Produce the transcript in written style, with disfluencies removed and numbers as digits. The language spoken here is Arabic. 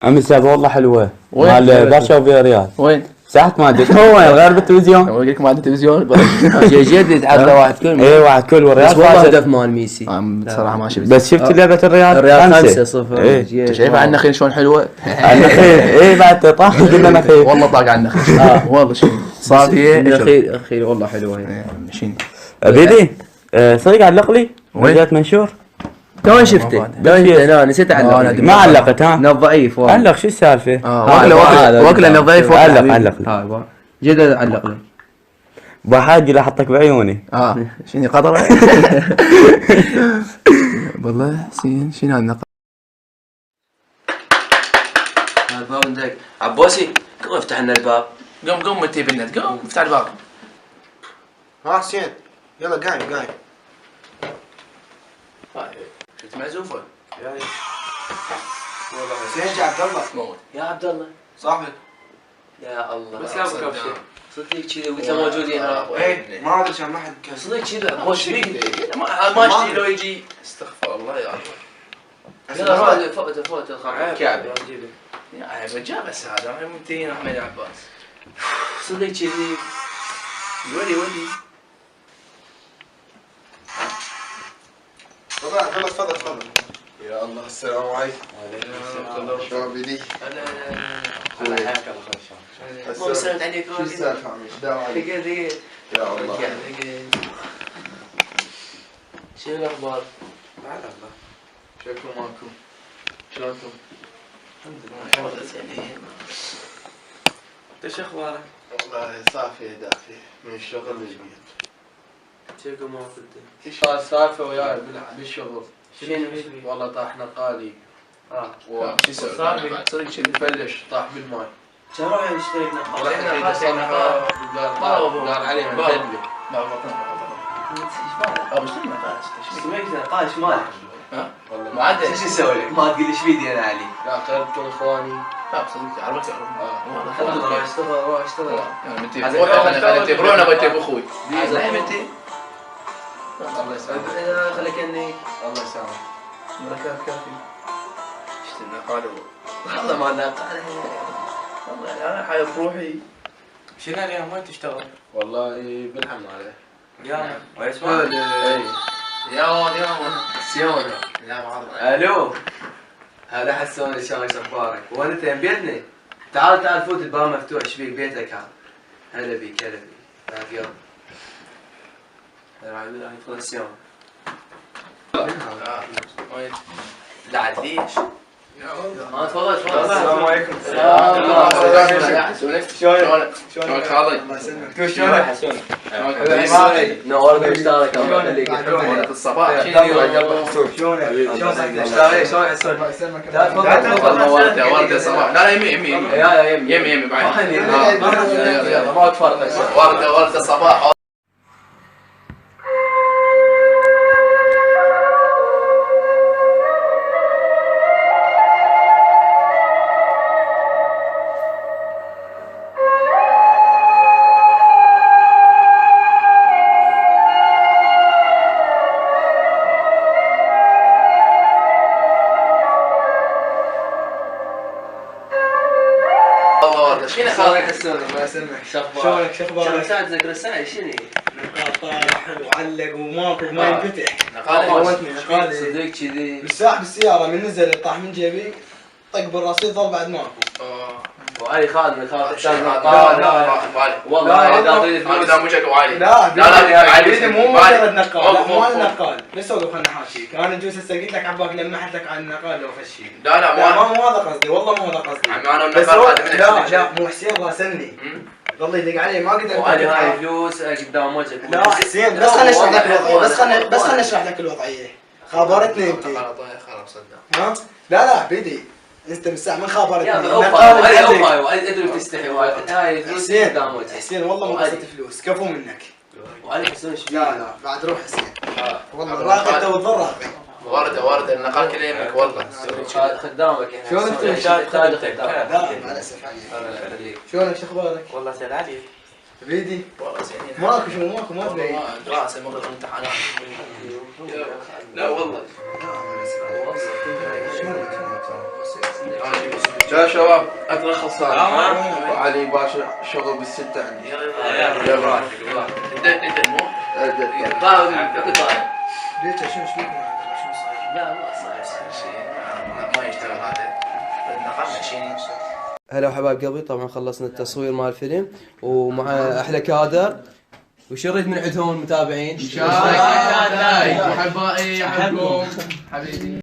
امس لعبة والله حلوة وين؟ مال باشا وفياريال. وين؟ ساعة ما ادري هو وين غير بالتلفزيون. اقول لك ما عندي تلفزيون. جدد عدى واحد كل اي واحد كل بس والريال والله هدف فاز. مال ميسي. بصراحه ما شفت. بس شفت لعبة الريال الريال 5-0. 5-0. ايه انت شايف عنا خيل شلون حلوه؟ النخيل ايه بعد طاح قلنا نخيل. والله طاق عنا خيل. والله شنو صافيه اخي والله حلوه هي. شنو بيدي صدق علق لي وين؟ جات منشور تو شفته لا نسيت اعلق. ما علقت ها؟ انه ضعيف والله. علق شو السالفة؟ واكله انه ضيف. علق هاي جد علق له. بحاجي لاحطك بعيوني. شنو قطره؟ والله حسين شنو هالنقطه؟ الباب عندك عباسي قوم افتح لنا الباب. قوم انت بالنت قوم افتح الباب. ها حسين يلا قايم شفت معزوفه؟ والله حسين جا عبد الله موت يا عبد الله صاحبك. يا الله بس لا بكبشه. صدق كذي وانت موجودين ها. ايه ما ادري كان ما حد كان صدق كذا عباس بيك ما اشتي لو يجي. استغفر الله يا رب. يلا فوت الخبر كعب يا رجال بس هذا ممتين احمد عباس. صدق كذي ولي تفضل يا الله السلام عليكم. وعليكم السلام. شلون بيدي؟ الله حياك الله خير. ما سلمت عليك شو السالفة عمي؟ داوم عليك دقيقة يا الله. شنو الاخبار؟ على الله. شكو ماكو. شلونكم؟ الحمد لله. ايش اخبارك؟ والله صافي دافي من الشغل للبيت. شكو ما قلت؟ ايش صار سالفة وياي بالشغل؟ شنو؟ والله طاح نقالي شو صار؟ صدق شنو بلش طاح بالماي. كم راح اشتري نقاش؟ رحنا نريد اصلحه قال عليه مدلي. سويت نقاش مالك. والله ما عاد شو اسوي لك؟ ما تقول ايش بيدي انا علي. لا قربت اخواني. لا صدق عرفت روح اشتغل. روح انا بجيب اخوي. زين انت؟ الله يسلمك. خليك اني الله يسلمك. مركب كافي. اشتري قالوا والله ما نقال. والله انا حاير بروحي. شنو اليوم وين تشتغل؟ والله بالحمالة. يا يا ولد سيونة. الو هذا حسوني شلون اخبارك؟ وين انت بيتنا؟ تعال فوت الباب مفتوح. ايش بيك بيتك هذا؟ هلا بيك تعال يلا. راح يدخل سيون. لا عاد ليش؟ تفضل. السلام عليكم. شلونك خالد؟ شلونك؟ نورنا واشتغلك الله يخليك. شلونك الصباح؟ شلونك ورده ورده صباح. لا يمي بعد. يلا ما فرق. ورده صباح. شنو خالك حسوني؟ الله يسلمك. شلونك شو اخبارك؟ ساعة ذكر الساعة شنو؟ طاح وعلق وماكو ما ينفتح. نقالي صدق كذي. بالساعة بالسيارة من نزل طاح من جيبي طق بالرصيد ظل بعد ماكو. وعلي خالد تحتاج والله هذا مو جاك وعلي. لا علي مو مجرد نقال. لا مو نقال بس وقف خلنا نحاكيك. انا جوز هسه قلت لك عباك لمحت لك عن النقال لو فشي. لا مو هذا قصدي والله مو هذا قصدي. انا بس لا مو حسين راسلني. ظل يدق علي ما قدرت. وعلي هاي فلوس قدام وجهك. لا حسين بس خلنا نشرح لك الوضعية. بس خلنا نشرح لك الوضعية. خابرتني انت. خلاص صدق. ها؟ لا بيدي انت من الساعة من خابرتني. يا علي ادري بتستحي وايد. هاي فلوس قدام وجهك. حسين والله ما قصدت فلوس كفو منك. وعلي حسون ايش لا بعد روح حسين. والله راقد تو الضر راقد. ورده النقال كله يمك والله. خدامك يعني. شلونك انت؟ خدام. لا مع الاسف علي. شلونك شو اخبارك؟ والله سهل عليك. بيدي والله زين. ماكو ما تبين. دراسه مغرب امتحانات. لا والله. لا مع الاسف علي. شلونك؟ يا شباب اترخص انا وعلي باشا شغل بالستة عندي. يلا براحتك انت مو ليش شو ايش بيكم شو صاير؟ لا ما صاير شيء ما يشتغل هذا نقلنا شيء. هلا حبايب قلبي، طبعا خلصنا التصوير مال الفيلم ومع احلى كادر. وش نريد من عندهم المتابعين؟ لايك احبائي احبكم حبيبي.